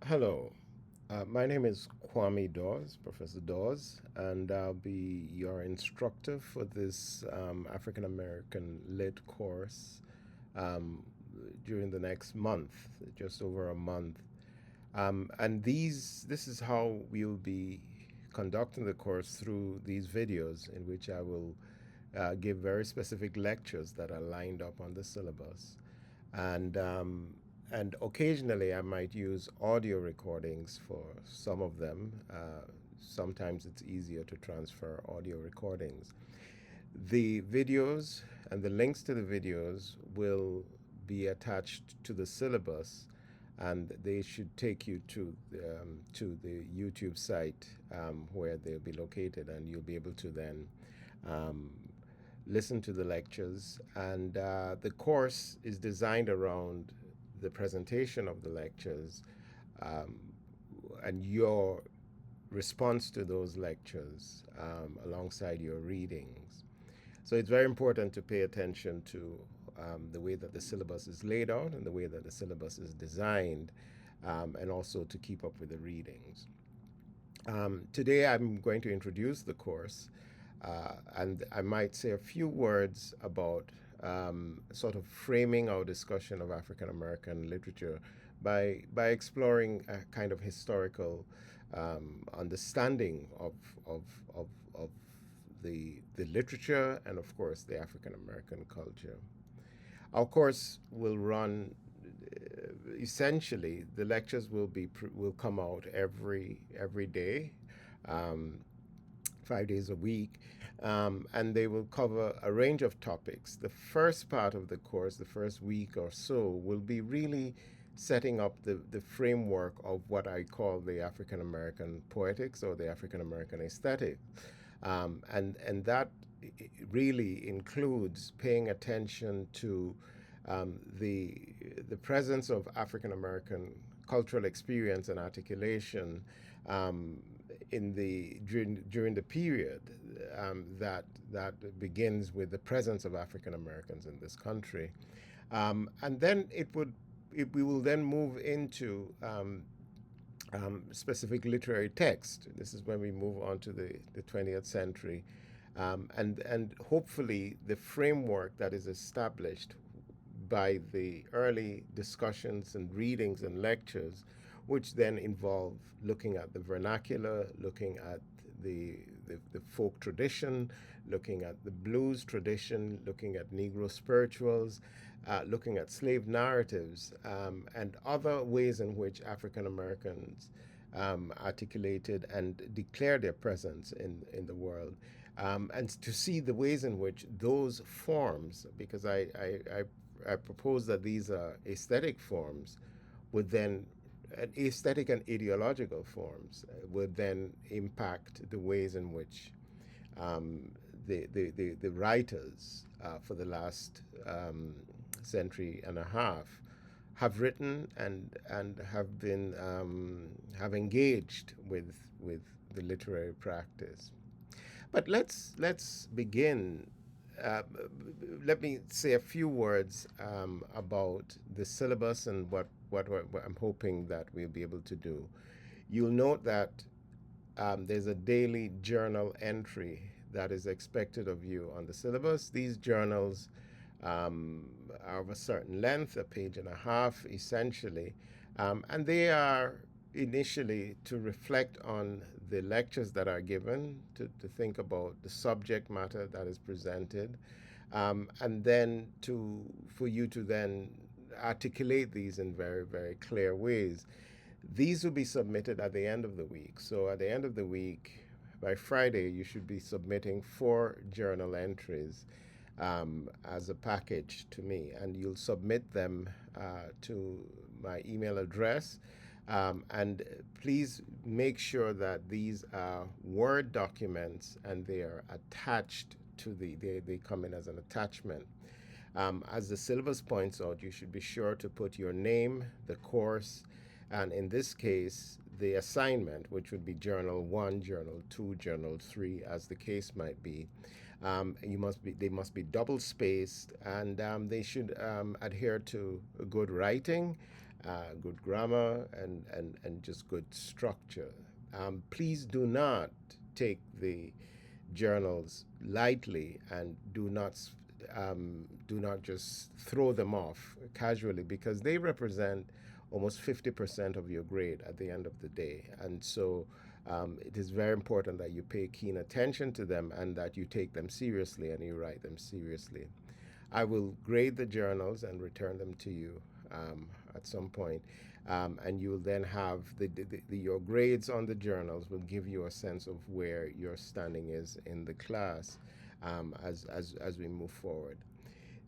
Hello, my name is Kwame Dawes, Professor Dawes, and I'll be your instructor for this African American Lit course um, during the next month, just over a month. And this is how we'll be conducting the course through these videos in which I will give very specific lectures that are lined up on the syllabus. And um, and occasionally I might use audio recordings for some of them. Sometimes it's easier to transfer audio recordings. The videos and the links to the videos will be attached to the syllabus, and they should take you to the YouTube site where they'll be located, and you'll be able to then um, listen to the lectures. And the course is designed around the presentation of the lectures um, and your response to those lectures alongside your readings. So it's very important to pay attention to the way that the syllabus is laid out and the way that the syllabus is designed, and also to keep up with the readings. Today I'm going to introduce the course, and I might say a few words about sort of framing our discussion of African American literature by exploring a kind of historical understanding of, of, of the literature and, of course, the African American culture. Our course will run essentially, the lectures will come out every day, um, 5 days a week, and they will cover a range of topics. The first part of the course, the first week or so, will be really setting up the framework of what I call the African American poetics or the African American aesthetic. And that really includes paying attention to the presence of African American cultural experience and articulation um, during the period that begins with the presence of African Americans in this country, and then we will then move into specific literary text. This is when we move on to the 20th century. And hopefully the framework that is established by the early discussions and readings and lectures, which then involve looking at the vernacular, looking at the folk tradition, looking at the blues tradition, looking at Negro spirituals, looking at slave narratives, and other ways in which African Americans articulated and declared their presence in the world. And to see the ways in which those forms, because I propose that these are aesthetic forms, would then aesthetic and ideological forms would then impact the ways in which um, the writers for the last century and a half have written and have engaged with the literary practice. But let's begin. Uh, Let me say a few words about the syllabus and what I'm hoping that we'll be able to do. You'll note that there's a daily journal entry that is expected of you on the syllabus. These journals are of a certain length, a page and a half, essentially, and they are initially to reflect on the lectures that are given, to think about the subject matter that is presented, and then for you to then articulate these in very, very clear ways. These will be submitted at the end of the week. So at the end of the week, by Friday, you should be submitting 4 journal entries as a package to me, and you'll submit them to my email address. And please make sure that these are Word documents and they are attached to they come in as an attachment. As the syllabus points out, you should be sure to put your name, the course, and in this case, the assignment, which would be Journal 1, Journal 2, Journal 3, as the case might be. They must be double spaced, and they should adhere to good writing good grammar, and just good structure. Please do not take the journals lightly, and do not just throw them off casually, because they represent almost 50% of your grade at the end of the day. And so it is very important that you pay keen attention to them, and that you take them seriously and you write them seriously. I will grade the journals and return them to you at some point. And you will then have your grades on the journals will give you a sense of where your standing is in the class as we move forward.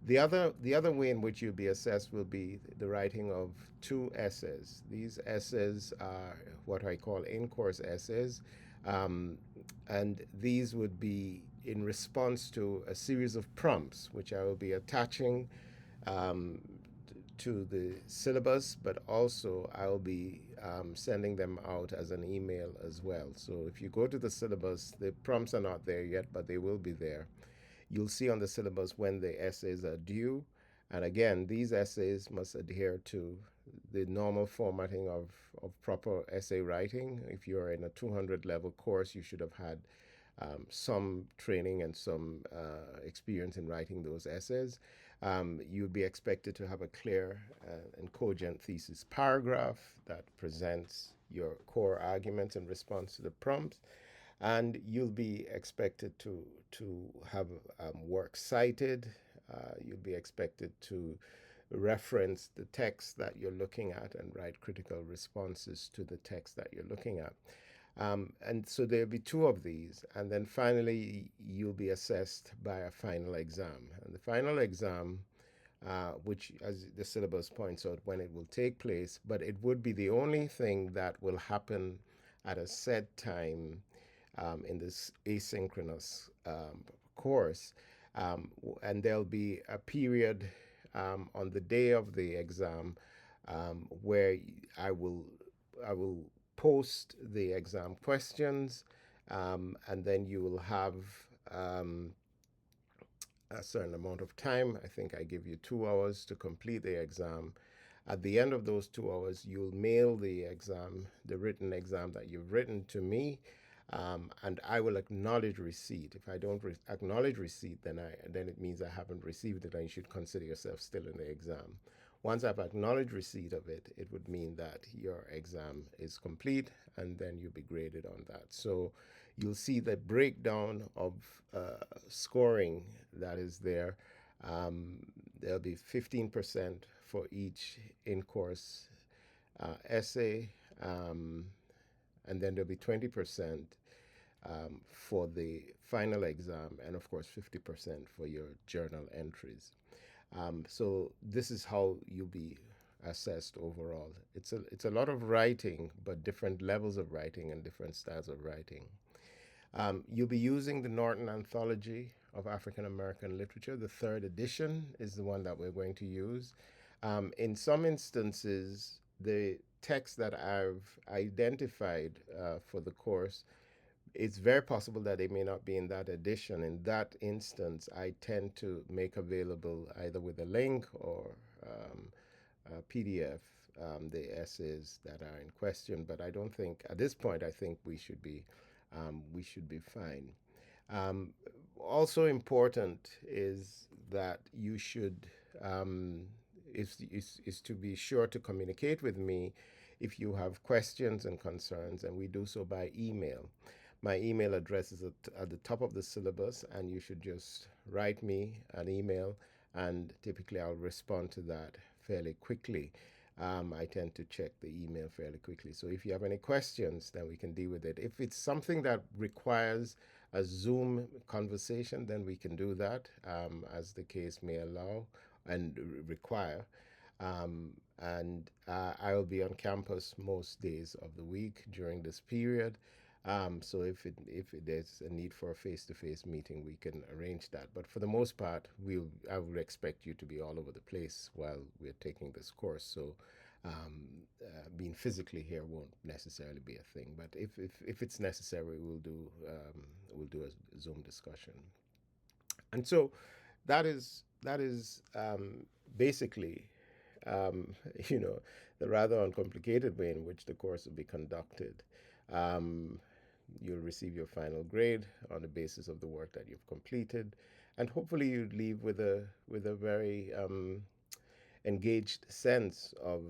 The other way in which you'll be assessed will be the writing of 2 essays. These essays are what I call in-course essays, um, and these would be in response to a series of prompts, which I will be attaching um, to the syllabus, but also I'll be sending them out as an email as well. So if you go to the syllabus, the prompts are not there yet, but they will be there. You'll see on the syllabus when the essays are due. And again, these essays must adhere to the normal formatting of proper essay writing. If you're in a 200 level course, you should have had some training and some experience in writing those essays. You'll be expected to have a clear and cogent thesis paragraph that presents your core arguments in response to the prompts, and you'll be expected to have work cited. You'll be expected to reference the text that you're looking at and write critical responses to the text that you're looking at. And so there'll be 2 of these, and then finally you'll be assessed by a final exam. And the final exam, which, as the syllabus points out, when it will take place, but it would be the only thing that will happen at a set time in this asynchronous course. And there'll be a period on the day of the exam where I will post the exam questions, and then you will have um, a certain amount of time. I think I give you 2 hours to complete the exam. At the end of those 2 hours, you'll mail the exam, the written exam that you've written, to me, and I will acknowledge receipt. If I don't acknowledge receipt, then it means I haven't received it, and you should consider yourself still in the exam. Once I've acknowledged receipt of it, it would mean that your exam is complete, and then you'll be graded on that. So you'll see the breakdown of scoring that is there. There'll be 15% for each in-course essay, and then there'll be 20% for the final exam, and of course 50% for your journal entries. So this is how you'll be assessed overall. It's a lot of writing, but different levels of writing and different styles of writing. You'll be using the Norton Anthology of African American Literature. The 3rd edition is the one that we're going to use. In some instances, the text that I've identified for the course, it's very possible that they may not be in that edition. In that instance, I tend to make available, either with a link or a PDF, the essays that are in question. But I don't think, at this point, I think we should be fine. Um, Also important is that you should is to be sure to communicate with me if you have questions and concerns, and we do so by email. My email address is at the top of the syllabus, and you should just write me an email, and typically I'll respond to that fairly quickly. I tend to check the email fairly quickly. So if you have any questions, then we can deal with it. If it's something that requires a Zoom conversation, then we can do that as the case may allow and require. And I will be on campus most days of the week during this period. So if there's a need for a face-to-face meeting, we can arrange that. But for the most part, I would expect you to be all over the place while we're taking this course. So being physically here won't necessarily be a thing. But if it's necessary, we'll do a Zoom discussion. And so that is basically um, you know, the rather uncomplicated way in which the course will be conducted. Um, you'll receive your final grade on the basis of the work that you've completed, and hopefully you leave with a very engaged sense of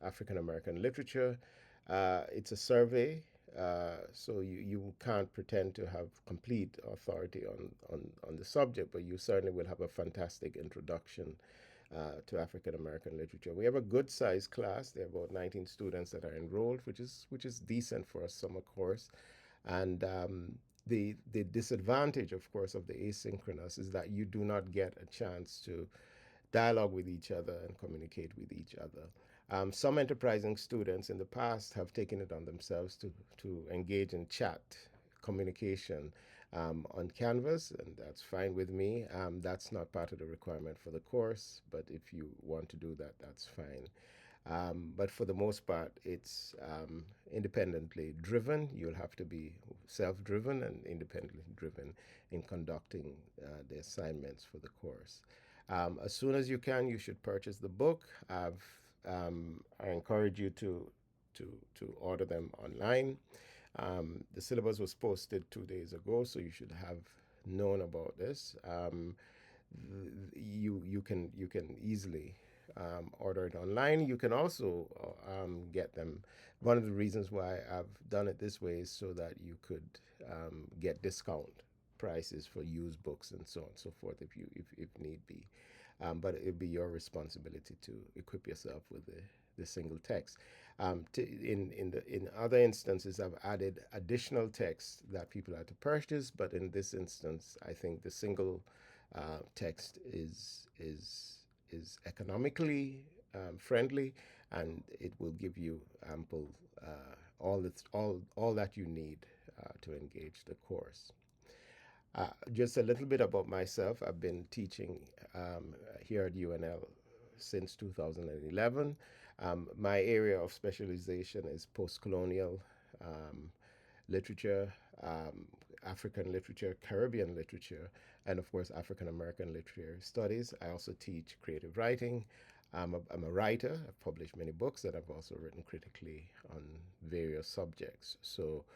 African American literature. It's a survey, so you can't pretend to have complete authority on the subject, but you certainly will have a fantastic introduction to African American literature. We have a good sized class. There are about 19 students that are enrolled, which is decent for a summer course. And the disadvantage, of course, of the asynchronous is that you do not get a chance to dialogue with each other and communicate with each other. Some enterprising students in the past have taken it on themselves to engage in chat communication on Canvas, and that's fine with me. That's not part of the requirement for the course, but if you want to do that, that's fine. But for the most part, it's independently driven. You'll have to be self driven and independently driven in conducting the assignments for the course. As soon as you can, you should purchase the book. I encourage you to, to order them online. The syllabus was posted 2 days ago, so you should have known about this. You can easily order it online. You can also get them. One of the reasons why I've done it this way is so that you could get discount prices for used books and so on and so forth if need be. But it'll be your responsibility to equip yourself with the single text. In other instances, I've added additional text that people have to purchase, but in this instance, I think the single text is economically friendly, and it will give you ample all that you need to engage the course. Just a little bit about myself. I've been teaching here at UNL since 2011. My area of specialization is post-colonial literature, African literature, Caribbean literature, and of course African American literary studies. I also teach creative writing. I'm a writer. I've published many books, and I've also written critically on various subjects. So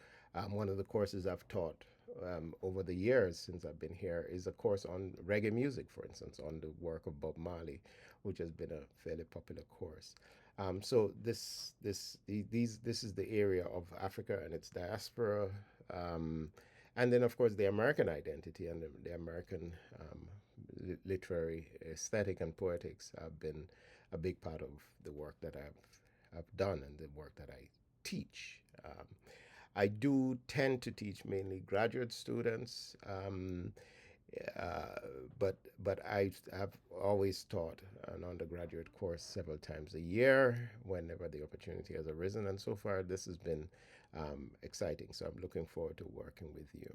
one of the courses I've taught over the years since I've been here is a course on reggae music, for instance, on the work of Bob Marley, which has been a fairly popular course. So this is the area of Africa and its diaspora, and then of course the American identity and the American literary aesthetic and poetics have been a big part of the work that I've done and the work that I teach. I do tend to teach mainly graduate students, but I have always taught an undergraduate course several times a year whenever the opportunity has arisen, and so far this has been exciting. So I'm looking forward to working with you.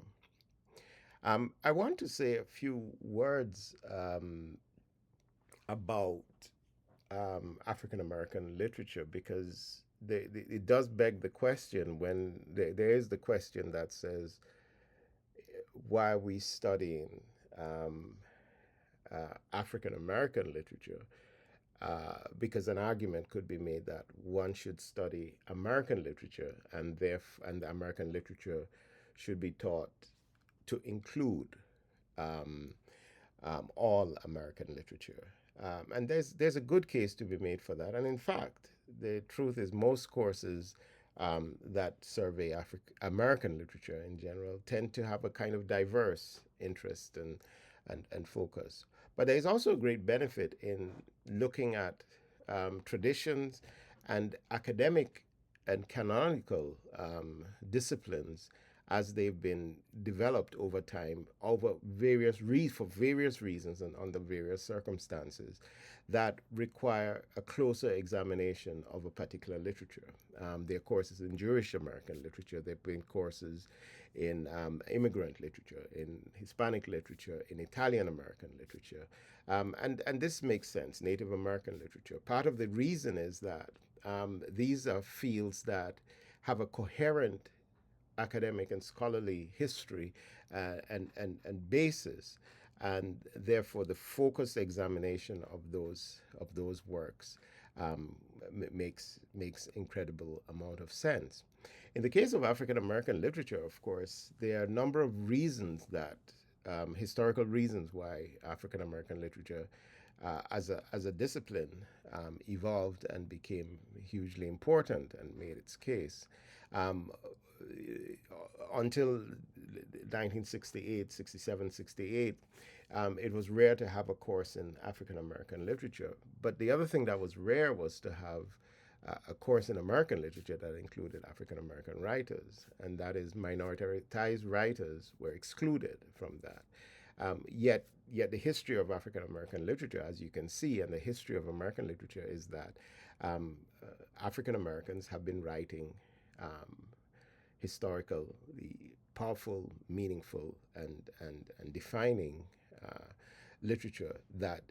I want to say a few words about African American literature because it does beg the question when there is the question that says, why are we studying um, African American literature? Because an argument could be made that one should study American literature and the American literature should be taught to include um, all American literature. And there's a good case to be made for that. And in fact, the truth is most courses that survey American literature in general tend to have a kind of diverse interest and focus. But there's also a great benefit in looking at traditions and academic and canonical disciplines as they've been developed over time over for various reasons and under various circumstances that require a closer examination of a particular literature. There are courses in Jewish American literature, there have been courses in immigrant literature, in Hispanic literature, in Italian American literature. And this makes sense, Native American literature. Part of the reason is that these are fields that have a coherent academic and scholarly history and basis. and therefore the focused examination of those works makes incredible amount of sense. In the case of African American literature, of course, there are a number of reasons that historical reasons why African American literature as a discipline evolved and became hugely important and made its case. Um, until 1968, 67, 68, it was rare to have a course in African American literature. But the other thing that was rare was to have a course in American literature that included African American writers, and that is minoritized writers were excluded from that. Yet the history of African American literature, as you can see, and the history of American literature is that African Americans have been writing um, historical, the powerful, meaningful, and defining uh, literature that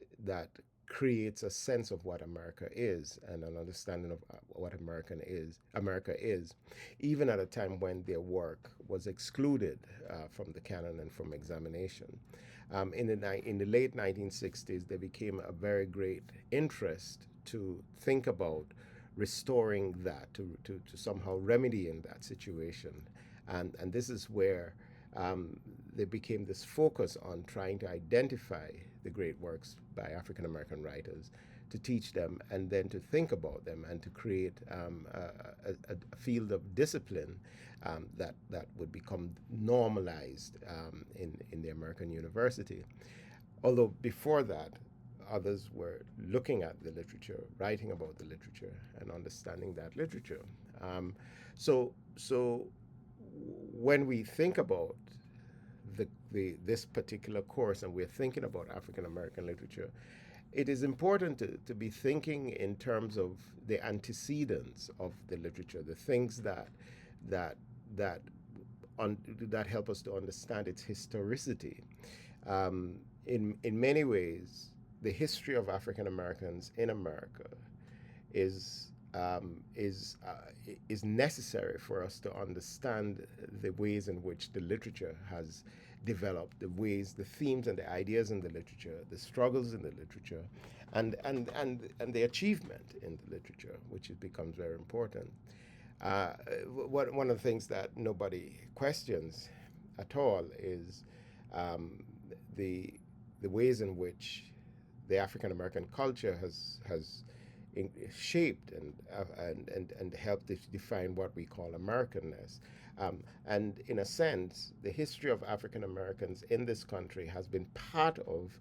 creates a sense of what America is and an understanding of what America is, even at a time when their work was excluded from the canon and from examination. In the late 1960s, there became a very great interest to think about restoring that, to somehow remedying that situation. And this is where there became this focus on trying to identify the great works by African American writers, to teach them, and then to think about them, and to create a field of discipline that would become normalized in the American university. Although before that, others were looking at the literature, writing about the literature, and understanding that literature. So when we think about this particular course and we're thinking about African American literature, it is important to be thinking in terms of the antecedents of the literature, the things that that that help us to understand its historicity. In many ways, the history of African Americans in America is is necessary for us to understand the ways in which the literature has developed, the themes and the ideas in the literature, the struggles in the literature, and the achievement in the literature, which it becomes very important. One of the things that nobody questions at all is the the ways in which the African American culture has shaped and helped define what we call Americanness. And in a sense, the history of African Americans in this country has been part of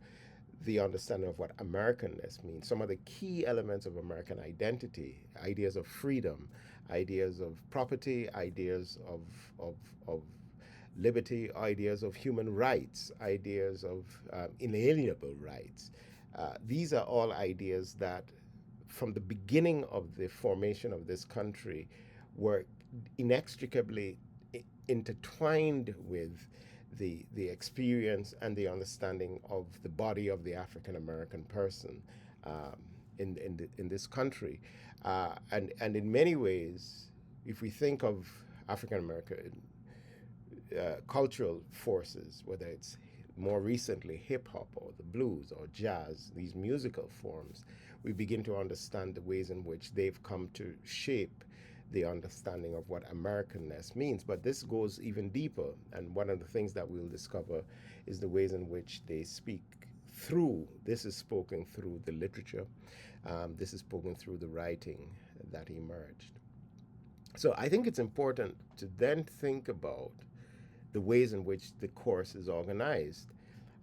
the understanding of what Americanness means. Some of the key elements of American identity, ideas of freedom, ideas of property, ideas of liberty, ideas of human rights, ideas of inalienable rights. These are all ideas that, from the beginning of the formation of this country, were inextricably intertwined with the experience and the understanding of the body of the African American person in this country. And in many ways, if we think of African American cultural forces, whether it's more recently hip hop or the blues or jazz, these musical forms, we begin to understand the ways in which they've come to shape the understanding of what Americanness means. But this goes even deeper, and one of the things that we'll discover is the ways in which they speak through, this is spoken through the literature, this is spoken through the writing that emerged. So I think it's important to then think about the ways in which the course is organized.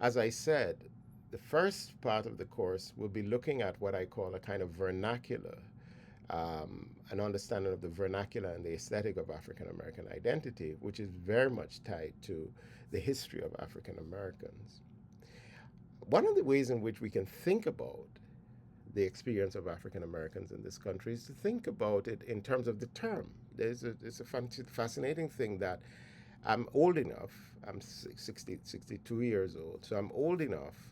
As I said, the first part of the course will be looking at what I call a kind of vernacular, an understanding of the vernacular and the aesthetic of African American identity, which is very much tied to the history of African Americans. One of the ways in which we can think about the experience of African Americans in this country is to think about it in terms of the term. It's a fascinating thing that I'm old enough, I'm 62 years old, so I'm old enough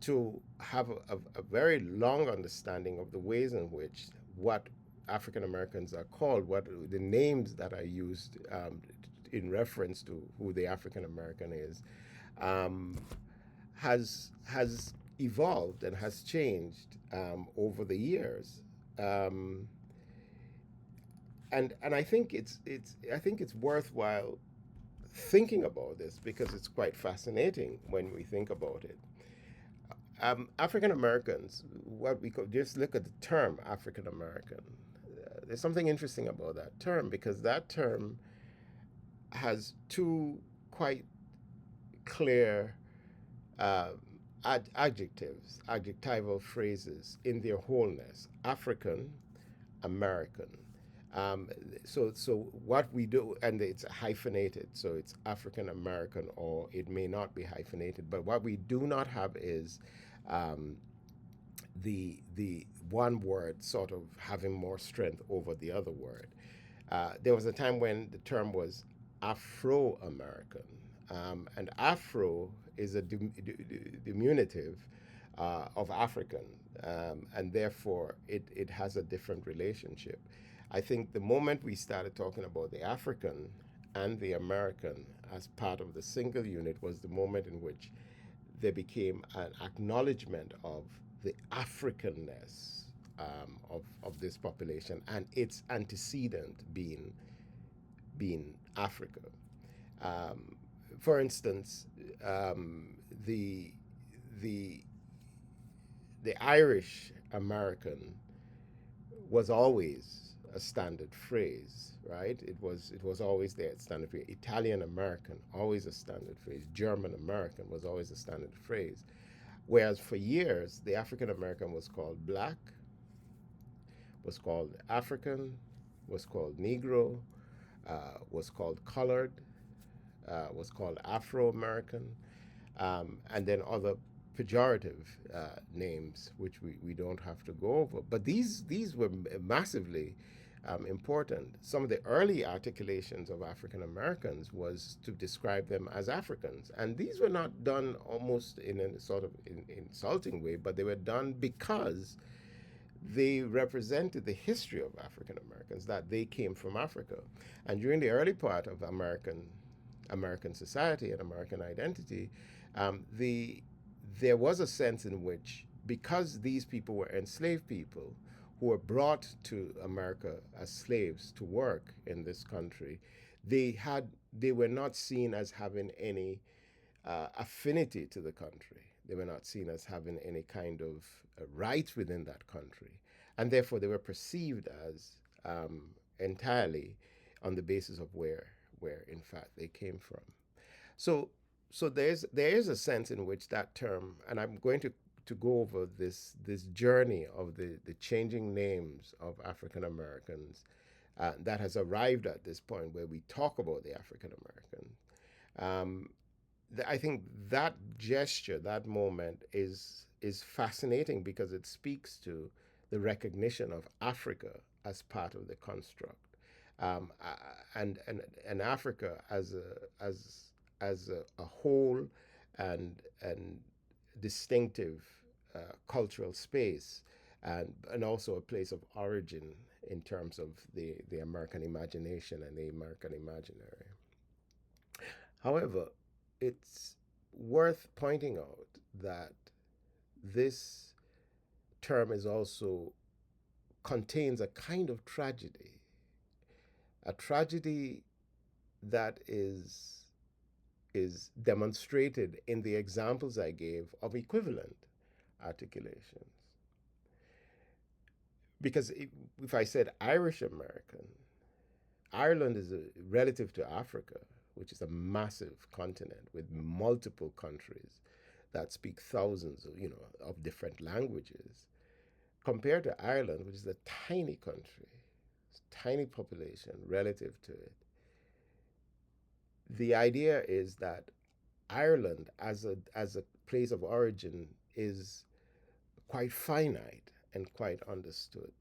to have a very long understanding of the ways in which what African Americans are called, what the names that are used in reference to who the African American is, has evolved and has changed over the years. Um, and I think it's worthwhile thinking about this because it's quite fascinating when we think about it. African Americans, what we could just look at the term African American. There's something interesting about that term because that term has two quite clear uh, adjectives, adjectival phrases in their wholeness: African, American. Um, so what we do, and it's hyphenated, so it's African American, or it may not be hyphenated. But what we do not have is um, the one word sort of having more strength over the other word. There was a time when the term was Afro American, and Afro is a diminutive of African, and therefore it has a different relationship. I think the moment we started talking about the African and the American as part of the single unit was the moment in which there became an acknowledgement of the Africanness of this population and its antecedent being Africa. Um, for instance, the the the Irish American was always a standard phrase, right? It was always there, standard phrase. Italian American, always a standard phrase. German American was always a standard phrase. Whereas for years, the African American was called black, was called African, was called Negro, was called colored, was called Afro American, and then other pejorative names, which we don't have to go over. But these were massively important. Some of the early articulations of African Americans was to describe them as Africans. And these were not done almost in a sort of insulting way, but they were done because they represented the history of African Americans, that they came from Africa. And during the early part of American society and American identity, there was a sense in which, because these people were enslaved people who were brought to America as slaves to work in this country, they were not seen as having any affinity to the country. They were not seen as having any kind of rights within that country, and therefore they were perceived as entirely on the basis of where in fact they came from. So there is a sense in which that term, and I'm going to go over this journey of the changing names of African Americans that has arrived at this point where we talk about the African American. Um, I think that gesture, that moment, is fascinating because it speaks to the recognition of Africa as part of the construct, and Africa as a whole and distinctive cultural space, and also a place of origin in terms of the American imagination and the American imaginary. However, it's worth pointing out that this term is also contains a kind of tragedy, a tragedy that is demonstrated in the examples I gave of equivalent articulations. Because if I said Irish American, Ireland is relative to Africa, which is a massive continent with multiple countries that speak thousands of different languages, compared to Ireland, which is a tiny country, tiny population relative to it. The idea is that Ireland as a place of origin is quite finite and quite understood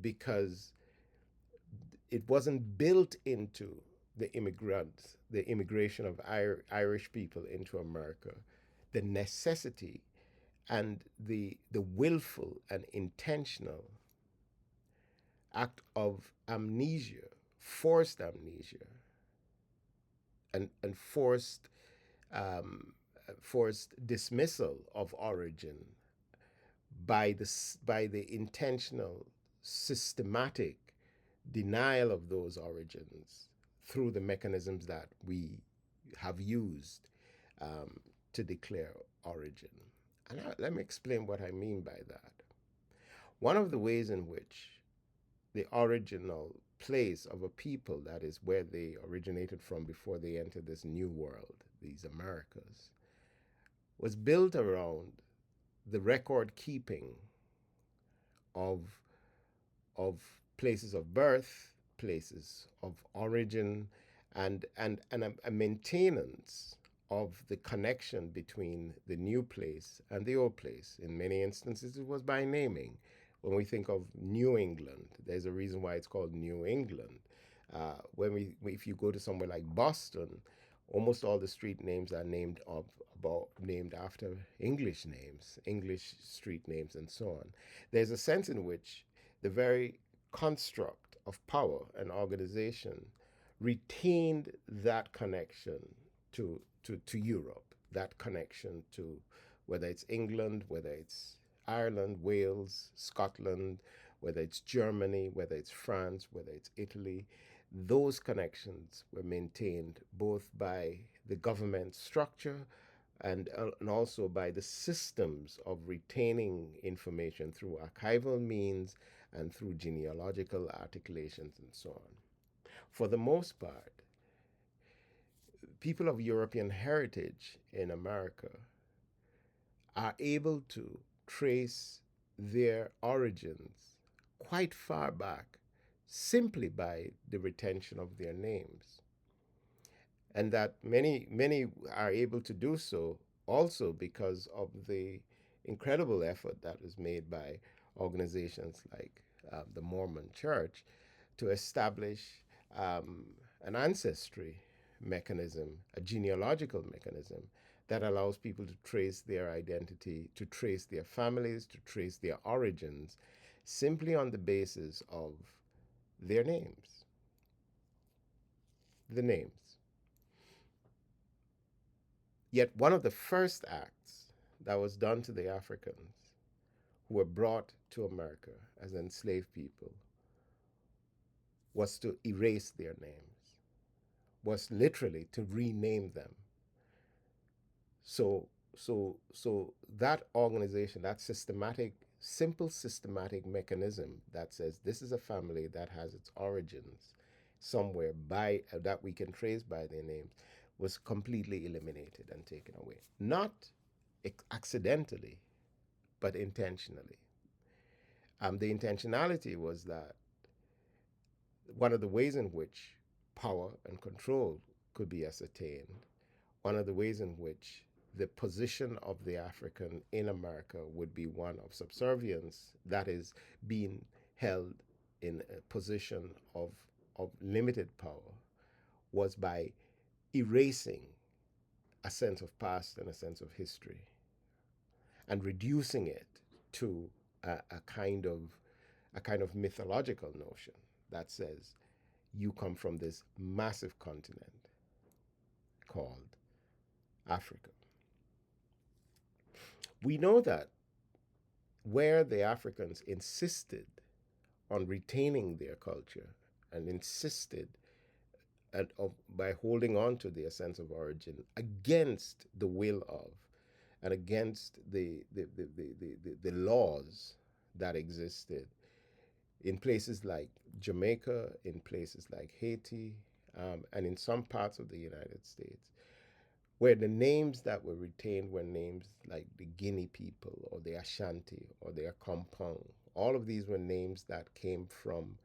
because it wasn't built into the immigration of Irish people into America, the necessity and the willful and intentional act of amnesia, forced amnesia, and forced um, forced dismissal of origin by the intentional, systematic denial of those origins through the mechanisms that we have used um, to declare origin. And let me explain what I mean by that. One of the ways in which the original place of a people, that is where they originated from before they entered this new world, these Americas, was built around the record keeping of of places of birth, places of origin, and a maintenance of the connection between the new place and the old place. In many instances, it was by naming. When we think of New England, there's a reason why it's called New England. If you go to somewhere like Boston, almost all the street names are named after English names, English street names, and so on. There's a sense in which the very construct of power and organization retained that connection to Europe, that connection to whether it's England, whether it's Ireland, Wales, Scotland, whether it's Germany, whether it's France, whether it's Italy. Those connections were maintained both by the government structure and also by the systems of retaining information through archival means and through genealogical articulations and so on. For the most part, people of European heritage in America are able to trace their origins quite far back simply by the retention of their names. And that many are able to do so also because of the incredible effort that was made by organizations like the Mormon Church to establish um, an ancestry mechanism, a genealogical mechanism that allows people to trace their identity, to trace their families, to trace their origins, simply on the basis of their names. The names. Yet one of the first acts that was done to the Africans who were brought to America as enslaved people was to erase their names, was literally to rename them. So that organization, that simple systematic mechanism that says this is a family that has its origins somewhere by that we can trace by their names, was completely eliminated and taken away. Not accidentally, but intentionally. The intentionality was that one of the ways in which power and control could be ascertained, one of the ways in which the position of the African in America would be one of subservience, that is, being held in a position of limited power, was by erasing a sense of past and a sense of history and reducing it to a kind of mythological notion that says you come from this massive continent called Africa. We know that where the Africans insisted on retaining their culture and insisted by holding on to their sense of origin against the will of and against the laws that existed in places like Jamaica, in places like Haiti, and in some parts of the United States, where the names that were retained were names like the Guinea people or the Ashanti or the Akompong. All of these were names that came from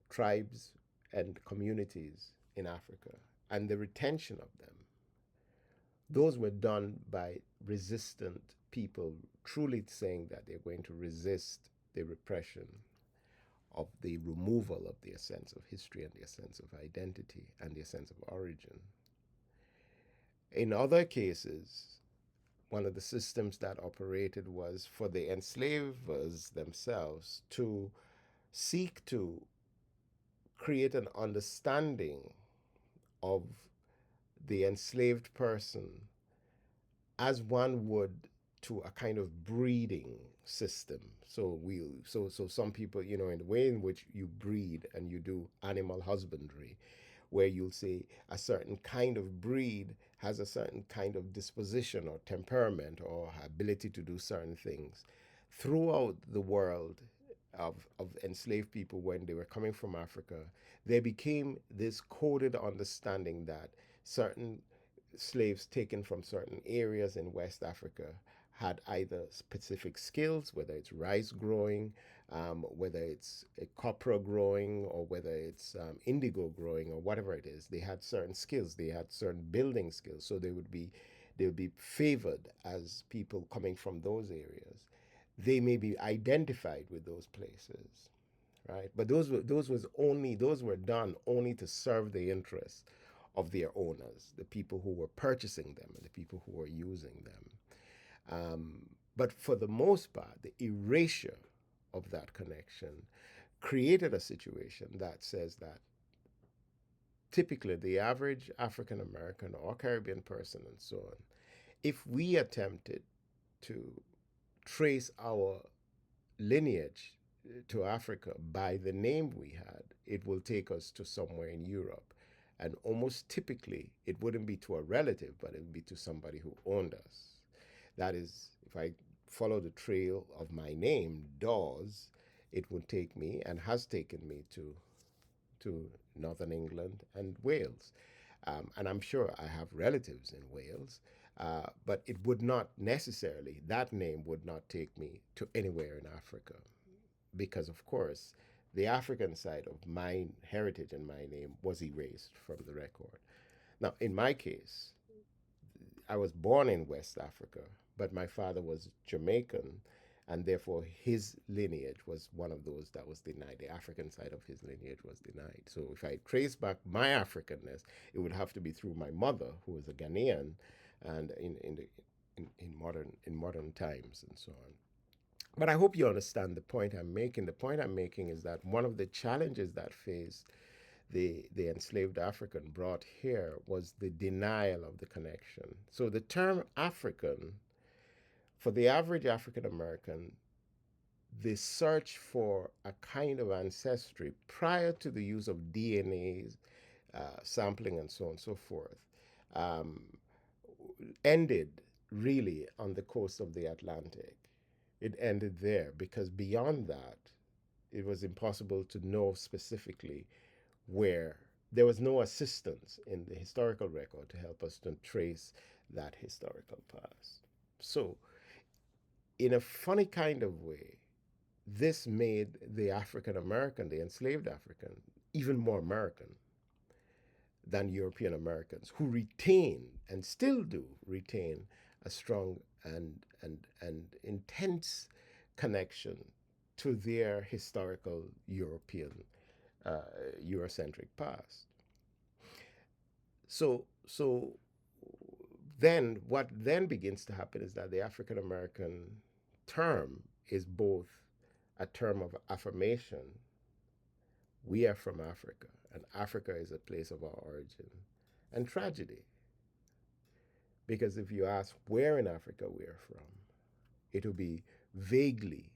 tribes and communities in Africa, and the retention of them. Those were done by resistant people truly saying that they're going to resist the repression of the removal of their sense of history and their sense of identity and their sense of origin. In other cases, one of the systems that operated was for the enslavers themselves to seek to create an understanding of the enslaved person as one would to a kind of breeding system. So some people, in the way in which you breed and you do animal husbandry, where you'll say a certain kind of breed has a certain kind of disposition or temperament or ability to do certain things. Throughout the world of enslaved people, when they were coming from Africa, there became this coded understanding that certain slaves taken from certain areas in West Africa had either specific skills, whether it's rice growing, whether it's a copra growing, or whether it's indigo growing, or whatever it is. They had certain skills. They had certain building skills, so they would be favored as people coming from those areas. They may be identified with those places, right? But those were done only to serve the interests of their owners, the people who were purchasing them and the people who were using them. But for the most part, the erasure of that connection created a situation that says that typically the average African American or Caribbean person and so on, if we attempted to trace our lineage to Africa by the name we had, it will take us to somewhere in Europe. And almost typically, it wouldn't be to a relative, but it would be to somebody who owned us. That is, if I follow the trail of my name, Dawes, it would take me and has taken me to Northern England and Wales. And I'm sure I have relatives in Wales, but it would not necessarily, that name would not take me to anywhere in Africa. Because, of course, the African side of my heritage and my name was erased from the record. Now, in my case, I was born in West Africa, but my father was Jamaican, and therefore his lineage was one of those that was denied. The African side of his lineage was denied. So if I trace back my Africanness, it would have to be through my mother, who was a Ghanaian, and in modern times and so on. But I hope you understand the point I'm making. The point I'm making is that one of the challenges that faced the enslaved African brought here was the denial of the connection. So the term African, for the average African American, the search for a kind of ancestry prior to the use of DNA sampling and so on and so forth um, ended really on the coast of the Atlantic. It ended there because beyond that, it was impossible to know specifically where there was no assistance in the historical record to help us to trace that historical past. So, in a funny kind of way, this made the African American, the enslaved African, even more American than European Americans, who retain and still do retain a strong and intense connection to their historical European Eurocentric past. So then what then begins to happen is that the African American term is both a term of affirmation. We are from Africa, and Africa is a place of our origin, and tragedy. Because if you ask where in Africa we are from, it will be vaguely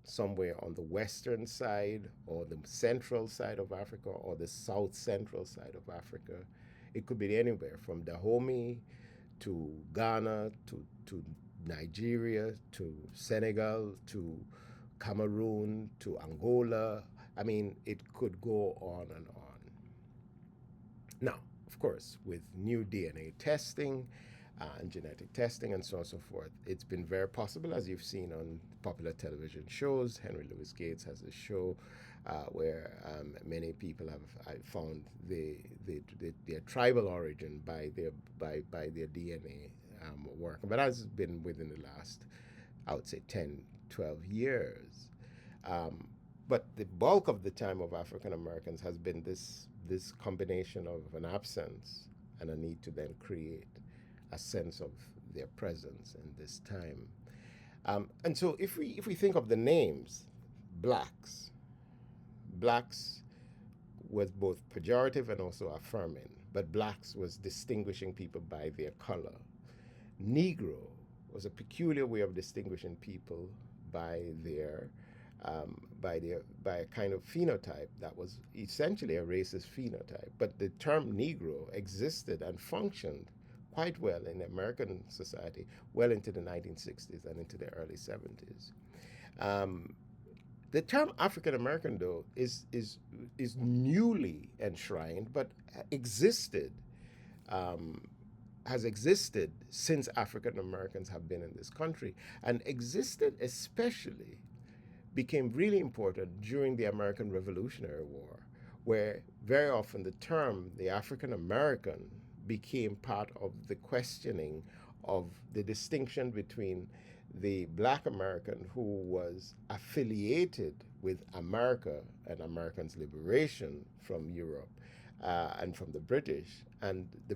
somewhere on the western side or the central side of Africa or the south central side of Africa. It could be anywhere from Dahomey to Ghana to Nigeria to Senegal to Cameroon to Angola. I mean, it could go on and on. Now, of course, with new DNA testing and genetic testing and so on and so forth, it's been very possible, as you've seen on popular television shows. Henry Louis Gates has a show where many people have found their tribal origin by their DNA work. But that's been within the last, I would say, 10, 12 years. But the bulk of the time of African Americans has been this combination of an absence and a need to then create a sense of their presence in this time. And so if we think of the names, blacks was both pejorative and also affirming, but blacks was distinguishing people by their color. Negro was a peculiar way of distinguishing people by their by a kind of phenotype that was essentially a racist phenotype. But the term Negro existed and functioned quite well in American society well into the 1960s and into the early 70s. Um, the term African American, though, is newly enshrined, but existed um, has existed since African Americans have been in this country, and existed especially became really important during the American Revolutionary War, where very often the term the African American became part of the questioning of the distinction between the black American who was affiliated with America and Americans' liberation from Europe and from the British, and the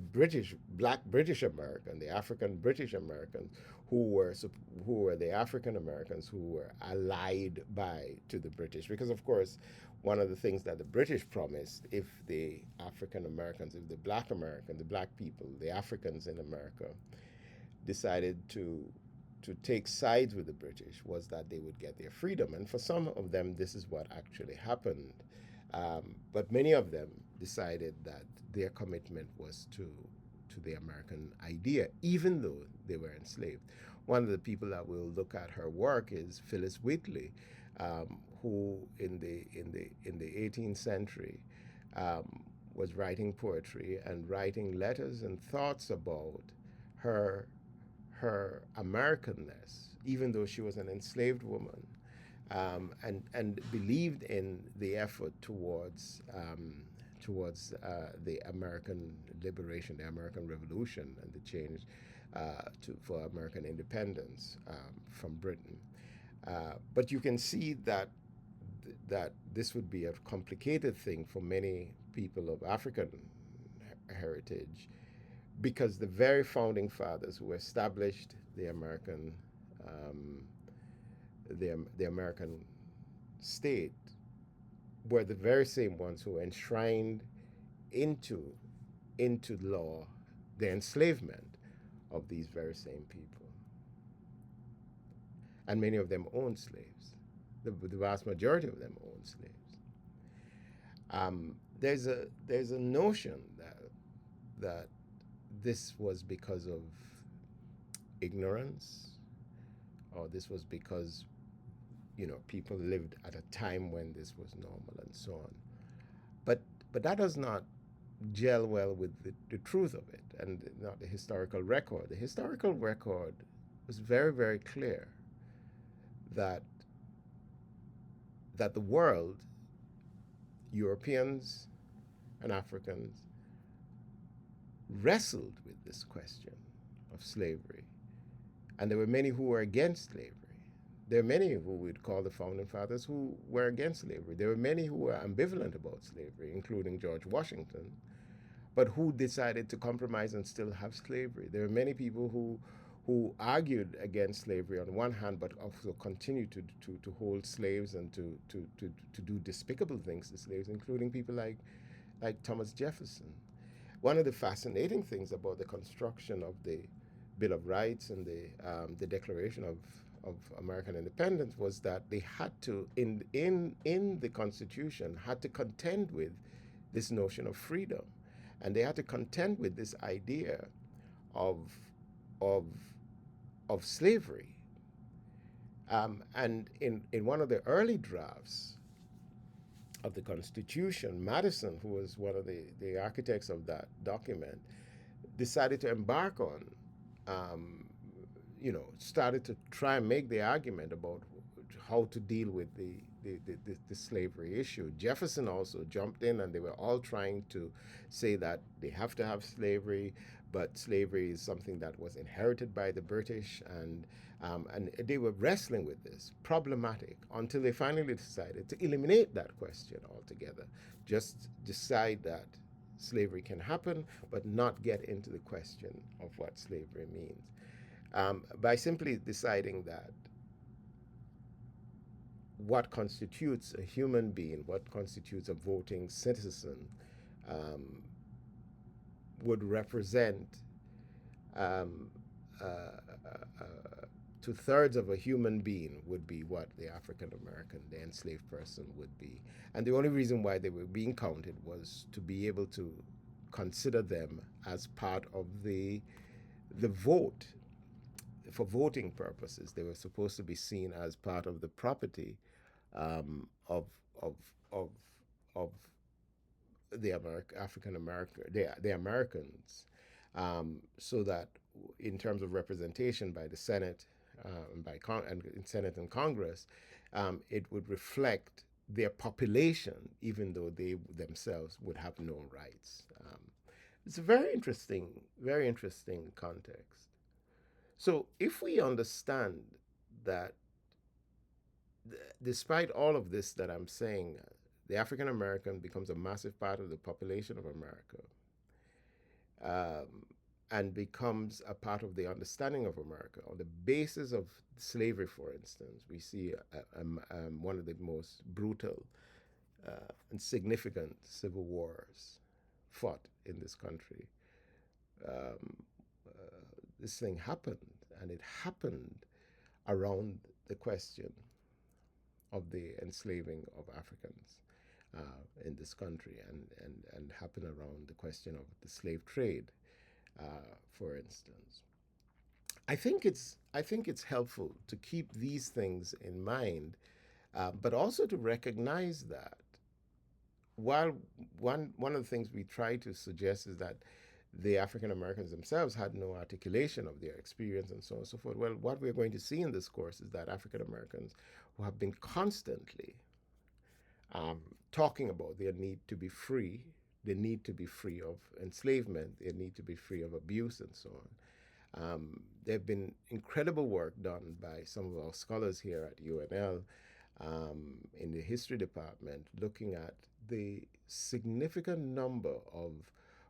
black British American, the African British Americans, who were the African Americans who were allied to the British, because of course one of the things that the British promised, if the African Americans, if the black American, the black people, the Africans in America decided to take sides with the British, was that they would get their freedom. And for some of them, this is what actually happened. But many of them decided that their commitment was to the American idea, even though they were enslaved. One of the people that will look at her work is Phyllis Wheatley, who in the 18th century was writing poetry and writing letters and thoughts about her Americanness, even though she was an enslaved woman, and believed in the effort towards the American liberation, the American Revolution, and the change for American independence from Britain. But you can see that this would be a complicated thing for many people of African heritage, because the very founding fathers who established the um, the American state were the very same ones who enshrined into law the enslavement of these very same people, and many of them owned slaves. The vast majority of them owned slaves. There's a notion that this was because of ignorance, or this was because people lived at a time when this was normal and so on. But that does not gel well with the truth of it, and not the historical record. The historical record was very, very clear that the world, Europeans and Africans, wrestled with this question of slavery. And there were many who were against slavery. There are many who we'd call the founding fathers who were against slavery. There were many who were ambivalent about slavery, including George Washington, but who decided to compromise and still have slavery. There are many people who argued against slavery on one hand, but also continued to hold slaves and to do despicable things to slaves, including people like Thomas Jefferson. One of the fascinating things about the construction of the Bill of Rights and the Declaration of American Independence was that they had to, in the Constitution, had to contend with this notion of freedom, and they had to contend with this idea of slavery. And in one of the early drafts of the Constitution, Madison, who was one of the architects of that document, decided to embark on, started to try and make the argument about how to deal with the slavery issue. Jefferson also jumped in, and they were all trying to say that they have to have slavery, but slavery is something that was inherited by the British, and they were wrestling with this, problematic, until they finally decided to eliminate that question altogether. Just decide that slavery can happen, but not get into the question of what slavery means. By simply deciding that what constitutes a human being, what constitutes a voting citizen, would represent two-thirds of a human being would be what the African American, the enslaved person, would be. And the only reason why they were being counted was to be able to consider them as part of the vote for voting purposes. They were supposed to be seen as part of the property um, of of of of the African American, the Americans, so that in terms of representation by the Senate and in Senate and Congress, it would reflect their population, even though they themselves would have no rights. It's a very interesting context. So if we understand that despite all of this that I'm saying, the African American becomes a massive part of the population of America, um, and becomes a part of the understanding of America. On the basis of slavery, for instance, we see one of the most brutal and significant civil wars fought in this country. Um, this thing happened, and it happened around the question of the enslaving of Africans in this country, and happen around the question of the slave trade, for instance. I think it's helpful to keep these things in mind, but also to recognize that while one of the things we try to suggest is that the African Americans themselves had no articulation of their experience and so on and so forth. Well, what we're going to see in this course is that African Americans who have been constantly um, talking about their need to be free, the need to be free of enslavement, their need to be free of abuse, and so on. There have been incredible work done by some of our scholars here at UNL in the history department looking at the significant number of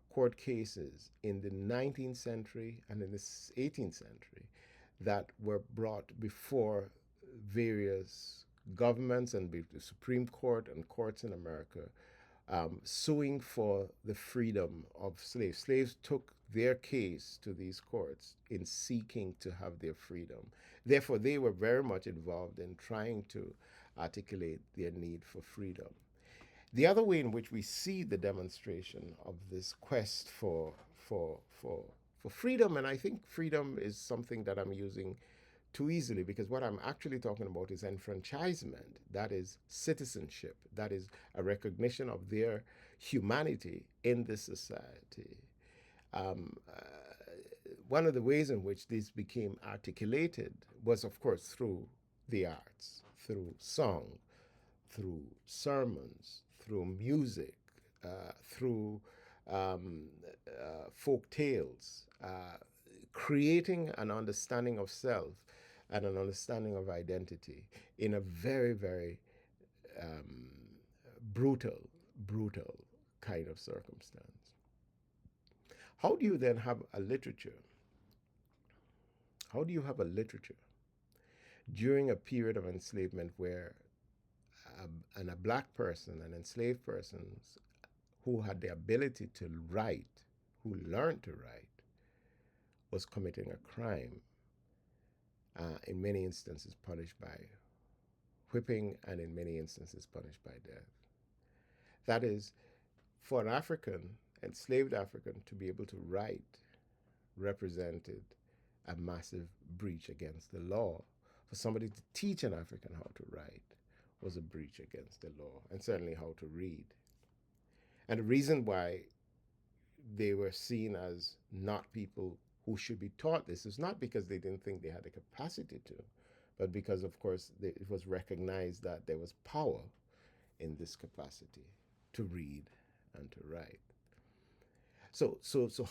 court cases in the 19th century and in the 18th century that were brought before various governments and the Supreme Court and courts in America, suing for the freedom of slaves. Slaves took their case to these courts in seeking to have their freedom. Therefore, they were very much involved in trying to articulate their need for freedom. The other way in which we see the demonstration of this quest for freedom, and I think freedom is something that I'm using too easily, because what I'm actually talking about is enfranchisement. That is citizenship. That is a recognition of their humanity in this society. Um, uh, One of the ways in which this became articulated was, of course, through the arts, through song, through sermons, through music, through folk tales, creating an understanding of self and an understanding of identity in a very, very um, brutal kind of circumstance. How do you then have a literature? How do you have a literature during a period of enslavement where a black person, an enslaved person who had the ability to write, who learned to write, was committing a crime, in many instances punished by whipping, and in many instances punished by death? That is, for an African, enslaved African, to be able to write represented a massive breach against the law. For somebody to teach an African how to write was a breach against the law, and certainly how to read. And the reason why they were seen as not people who should be taught this is not because they didn't think they had the capacity to, but because, of course, it was recognized that there was power in this capacity to read and to write. So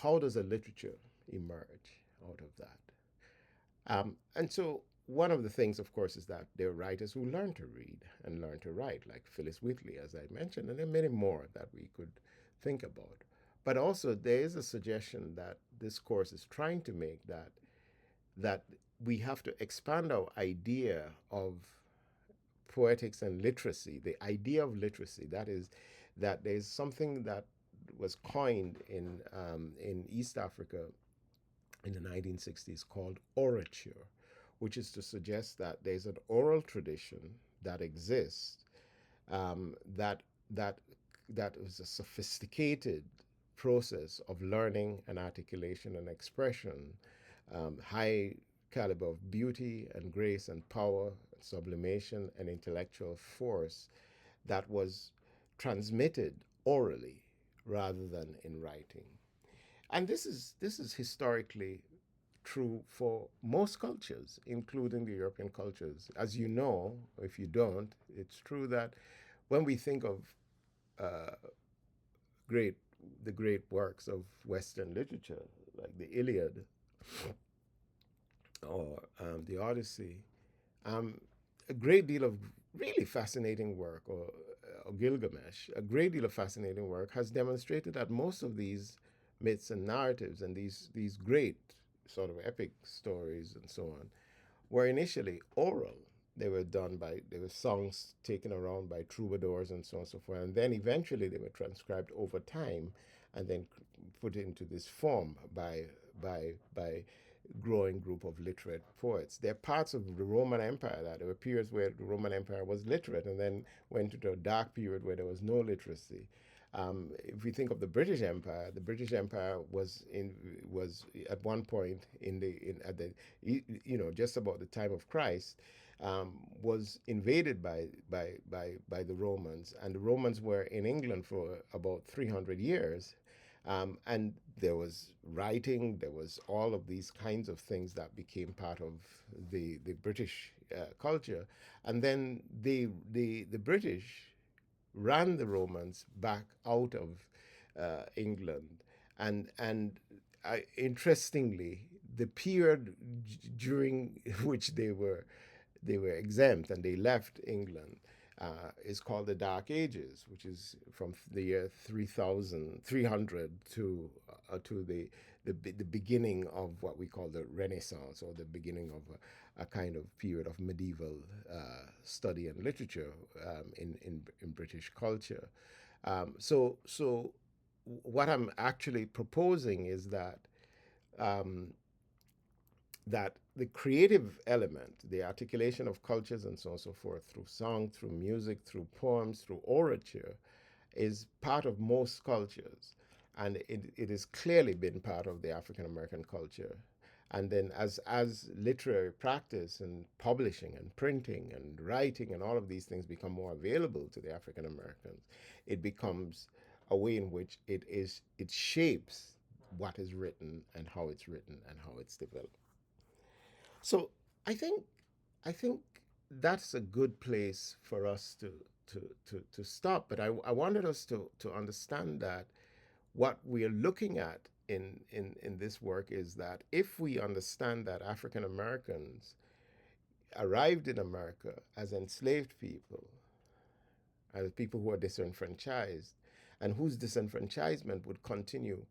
how does a literature emerge out of that? And so one of the things, of course, is that there are writers who learn to read and learn to write, like Phyllis Wheatley, as I mentioned, and there are many more that we could think about. But also, there is a suggestion that this course is trying to make, that we have to expand our idea of poetics and literacy, the idea of literacy. That is, that there's something that was coined in East Africa in the 1960s called orature, which is to suggest that there's an oral tradition that exists, that that that is a sophisticated process of learning and articulation and expression, high caliber of beauty and grace and power, sublimation and intellectual force that was transmitted orally rather than in writing. And this is historically true for most cultures, including the European cultures. As you know, if you don't, it's true that when we think of uh, great the great works of Western literature, like the Iliad or the Odyssey, um, a great deal of really fascinating work, or Gilgamesh, a great deal of fascinating work has demonstrated that most of these myths and narratives and these great sort of epic stories and so on were initially oral. They were songs taken around by troubadours and so on and so forth. And then eventually they were transcribed over time and then put into this form by growing group of literate poets. They're parts of the Roman Empire. That there were periods where the Roman Empire was literate and then went into a dark period where there was no literacy. If we think of the British Empire was at one point at the just about the time of Christ, was invaded by the Romans, and the Romans were in England for about 300 years. And there was writing, there was all of these kinds of things that became part of the British culture. And then the British ran the Romans back out of England. And interestingly, the period during which they were exempt and they left England is called the Dark Ages, which is from the year 300 to the beginning of what we call the Renaissance, or the beginning of a kind of period of medieval study and literature in British culture. So what I'm actually proposing is um, that the creative element, the articulation of cultures and so on and so forth, through song, through music, through poems, through orature, is part of most cultures. And it has clearly been part of the African American culture. And then as literary practice and publishing and printing and writing and all of these things become more available to the African Americans, it becomes a way in which it shapes what is written and how it's written and how it's developed. So I think I think that's a good place for us to stop. But I wanted us to understand that what we are looking at in this work is that if we understand that African Americans arrived in America as enslaved people, as people who are disenfranchised, and whose disenfranchisement would continue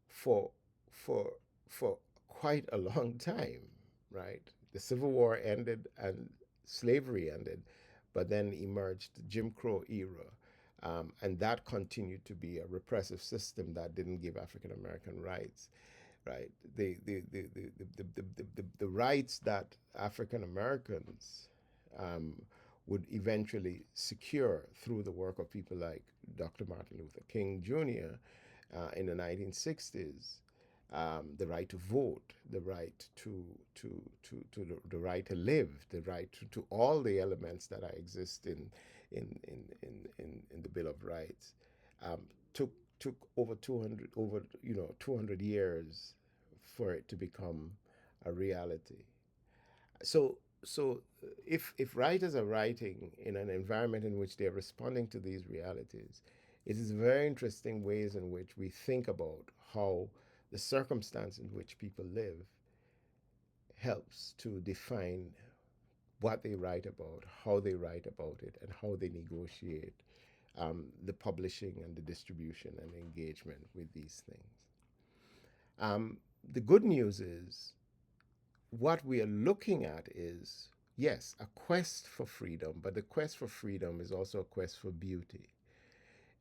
for for for quite a long time, right? The Civil War ended and slavery ended, but then emerged the Jim Crow era. And that continued to be a repressive system that didn't give African American rights, right? The rights that African Americans um, would eventually secure through the work of people like Dr. Martin Luther King Jr. In the 1960s, the right to vote, the right the right to live, the right to all the elements that exist in the Bill of Rights, um, took took over 200 years for it to become a reality. So if writers are writing in an environment in which they're responding to these realities, it is very interesting ways in which we think about how the circumstance in which people live helps to define what they write about, how they write about it, and how they negotiate the publishing and the distribution and engagement with these things. The good news is what we are looking at is, yes, a quest for freedom, but the quest for freedom is also a quest for beauty.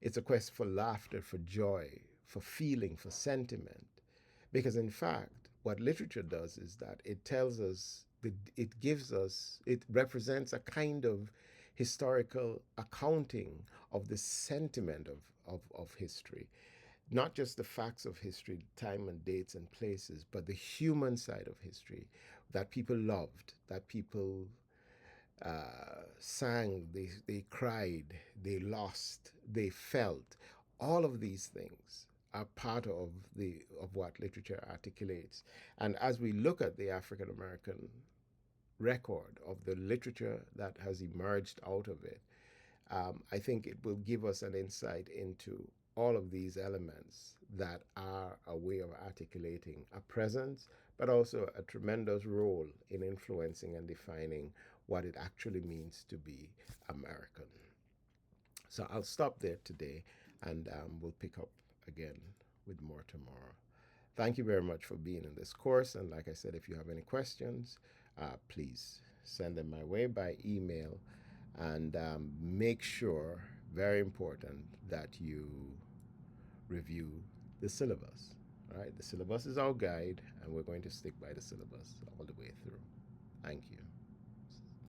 It's a quest for laughter, for joy, for feeling, for sentiment. Because in fact, what literature does is that it tells us, it gives us, it represents a kind of historical accounting of the sentiment of history. Not just the facts of history, time and dates and places, but the human side of history that people loved, that people sang, they cried, they lost, they felt. All of these things are part of what literature articulates. And as we look at the African American record of the literature that has emerged out of it, I think it will give us an insight into all of these elements that are a way of articulating a presence, but also a tremendous role in influencing and defining what it actually means to be American. So I'll stop there today, and we'll pick up again with more tomorrow. Thank you very much for being in this course. And like I said, if you have any questions, please send them my way by email. And make sure, very important, that you review the syllabus. All right, the syllabus is our guide, and we're going to stick by the syllabus all the way through. Thank you.